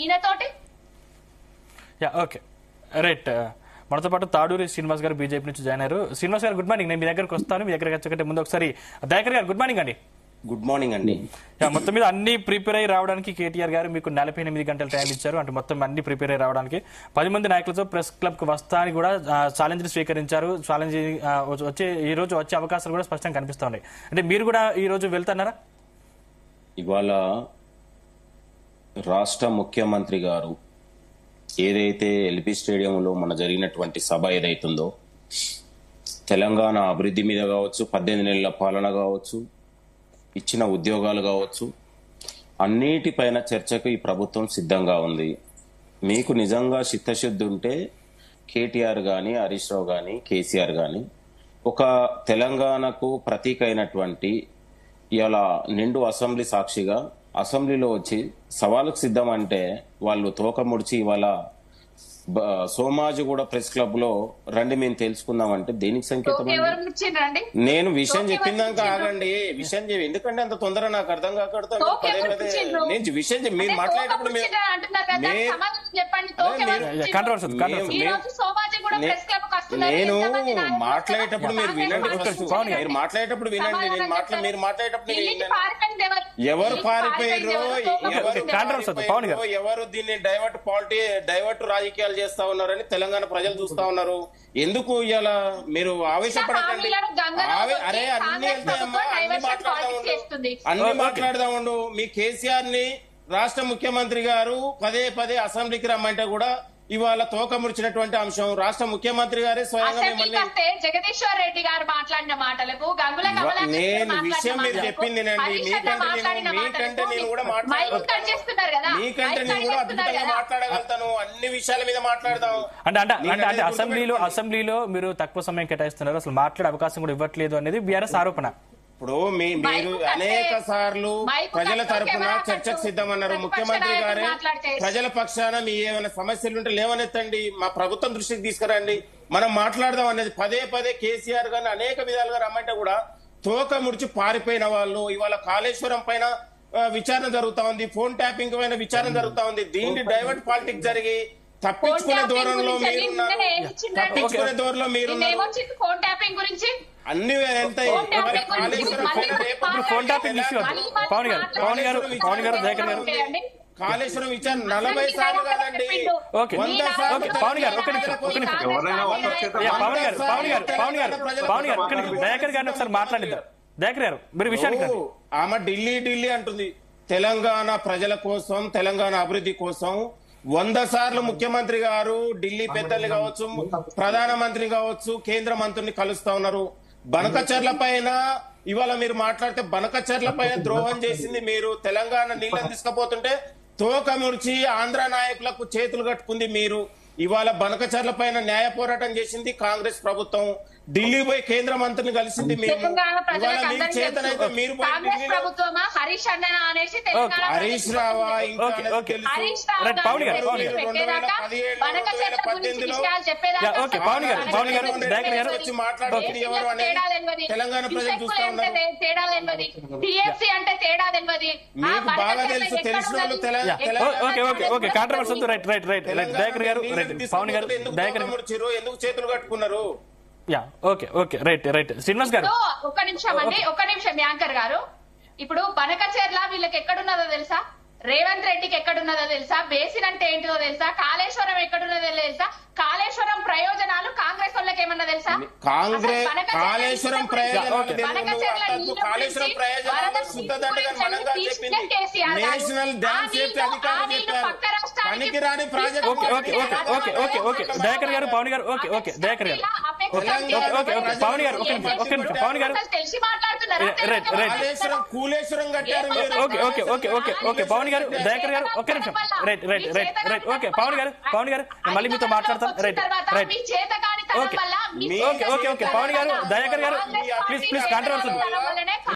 ఈయనతోటి okay right. మనతో పాటు తాడూరి శ్రీనివాస్ గారు బీజేపీ నుంచి జాయిన్ అయ్యారు. శ్రీనివాస్ గారు గుడ్ మార్నింగ్. నేను మీ దగ్గరకు వస్తాను. మీ దగ్గరకు వచ్చే ముందు ఒకసారి దయాకర్ గారు గుడ్ మార్నింగ్ అండి. గుడ్ మార్నింగ్ అండి. మొత్తం మీద అన్ని ప్రిపేర్ అయ్యి రావడానికి కేటీఆర్ గారు మీకు 48 గంటల టైం ఇచ్చారు. అంటే మొత్తం అన్ని ప్రిపేర్ అయ్యి రావడానికి 10 మంది నాయకులతో ప్రెస్ క్లబ్ కు వస్తా అని కూడా ఛాలెంజ్ స్వీకరించారు. ఛాలెంజ్ ఈ రోజు వచ్చే అవకాశాలు కూడా స్పష్టంగా కనిపిస్తున్నాయి. అంటే మీరు కూడా ఈ రోజు వెళ్తున్నారా? ఇవాళ రాష్ట్ర ముఖ్యమంత్రి గారు ఏదైతే ఎల్బీ స్టేడియంలో మన జరిగినటువంటి సభ ఏదైతుందో తెలంగాణ అభివృద్ధి మీద కావచ్చు, 18 నెలల పాలన కావచ్చు, ఇచ్చిన ఉద్యోగాలు కావచ్చు, అన్నిటిపైన చర్చకు ఈ ప్రభుత్వం సిద్ధంగా ఉంది. మీకు నిజంగా చిత్తశుద్ధి ఉంటే కేటీఆర్ గాని, హరీష్ రావు గాని, కేసీఆర్ గాని ఒక తెలంగాణకు ప్రతీక అయినటువంటి ఇలా నిండు అసెంబ్లీ సాక్షిగా అసెంబ్లీలో వచ్చి సవాలుకు సిద్ధం అంటే వాళ్ళు తోక ముడిచి ఇవాళ సోమాజిగూడ ప్రెస్ క్లబ్ లో రండి మేము తెలుసుకుందామంటే దేనికి సంకేతం? నేను విషయం చెప్పిందాక ఆగండి. విషయం ఎందుకంటే అంత తొందర నాకు అర్థం కాకూడదు. నేను విషయం మీరు మాట్లాడేటప్పుడు నేను మాట్లాడేటప్పుడు మీరు వినండి. మీరు మాట్లాడేటప్పుడు వినండి. మీరు మాట్లాడేటప్పుడు ఎవరు పారిపోయారో, ఎవరు దీన్ని డైవర్ట్ రాజకీయాలు చేస్తా ఉన్నారని తెలంగాణ ప్రజలు చూస్తా ఉన్నారు. ఎందుకు ఇలా మీరు ఆవేశపడకండి. అరే అన్ని వెళ్తాయమ్మా, అన్ని మాట్లాడదాం ఉండు. మీ కేసీఆర్ ని రాష్ట్ర ముఖ్యమంత్రి గారు పదే పదే అసెంబ్లీకి రమ్మంటే కూడా ఇవాళ తోక ముడిచినటువంటి అంశం. రాష్ట్ర ముఖ్యమంత్రి గారే స్వయంగా జగదీశ్వర్ రెడ్డి గారు మాట్లాడిన మాటలకు నేను విషయం మీరు చెప్పింది మీకంటే నేను కూడా అద్భుతంగా మాట్లాడగలుగుతాను. అన్ని విషయాల మీద మాట్లాడదాం. అంటే అసెంబ్లీలో మీరు తక్కువ సమయం కేటాయిస్తున్నారు, అసలు మాట్లాడే అవకాశం కూడా ఇవ్వట్లేదు అనేది బీఆర్ఎస్ ఆరోపణ. ఇప్పుడు మీరు అనేక సార్లు ప్రజల తరఫున చర్చకు సిద్ధమన్నారు. ముఖ్యమంత్రి గారే ప్రజల పక్షాన మీ ఏమైనా సమస్యలు ఉంటే లేవనెత్తండి, మా ప్రభుత్వం దృష్టికి తీసుకురండి, మనం మాట్లాడదాం అనేది పదే పదే కేసీఆర్ గారిని అనేక విధాలుగా రమ్మంటే కూడా తోక ముడిచి పారిపోయిన వాళ్ళు. ఇవాళ కాళేశ్వరం పైన విచారణ జరుగుతా ఉంది, ఫోన్ ట్యాపింగ్ పైన విచారణ జరుగుతా ఉంది. దీన్ని డైవర్ట్ పాలిటిక్స్ జరిగి తప్పించుకునే ధోరణిలో అన్ని వెళ్తాయి. కాళేశ్వరం విచారణ 40 సార్లు కాదండి, 100 సార్లు. దయాకర్ గారిని ఒకసారి మాట్లాడిద్దాం. దయాకర్ గారు మీరు విషయానికి ఆమె ఢిల్లీ అంటుంది. తెలంగాణ ప్రజల కోసం, తెలంగాణ అభివృద్ధి కోసం 100 సార్లు ముఖ్యమంత్రి గారు ఢిల్లీ పెద్దలు కావచ్చు, ప్రధానమంత్రి కావచ్చు, కేంద్ర మంత్రిని కలుస్తా ఉన్నారు. బనకచర్ల పైన ఇవాళ మీరు మాట్లాడితే బనకచర్ల పైన ద్రోహం చేసింది మీరు. తెలంగాణ నీళ్ళని తీసుకుపోతుంటే తోక ముడిచి ఆంధ్ర నాయకులకు చేతులు కట్టుకుంది మీరు. ఇవాళ బనకచర్ల పైన న్యాయ పోరాటం చేసింది కాంగ్రెస్ ప్రభుత్వం. ఢిల్లీ పోయి కేంద్ర మంత్రిని కలిసింది మీరు. చేతనైతే మీరు హరీష్ రావా ఇంకా వచ్చి మాట్లాడుతుంది ఎవరు అనేది తెలంగాణ ప్రజలు చూస్తా ఉన్నారు. మీకు బాగా తెలుసు, తెలిసిన వాళ్ళు ఎందుకు చేతులు కట్టుకున్నారు? శ్రీనివాస్ గారు ఒక్క నిమిషం యాంకర్ గారు. ఇప్పుడు బనకచెర్ల వీళ్ళకి ఎక్కడున్నదో తెలుసా? రేవంత్ రెడ్డికి ఎక్కడున్నదో తెలుసా? బేసిన్ అంటే ఏంటిదో తెలుసా? కాళేశ్వరం ఎక్కడున్నదో తెలుసా? కాళేశ్వరం ప్రయోజనాలు కాంగ్రెస్ వాళ్ళకి ఏమన్నా తెలుసా? కాళేశ్వరం ప్రయోజనాలు నేషనల్ డ్యామ్ సేఫ్టీ అధికారులు చెప్పారు. పనికిరాని ప్రాజెక్ట్. దయాకర్ గారు, పవన్ గారు, దయాకర్ గారు, పవన్ గారు, పవన్ గారు కూలేశ్వరం కట్టారు. పవన్ గారు, దయాకర్ గారు, ఒక్క నిమిషం. పవన్ గారు మళ్ళీ మీతో మాట్లాడతాం. పవన్ గారు, దయాకర్ గారు, ప్లీజ్ కాంట్రవర్సీ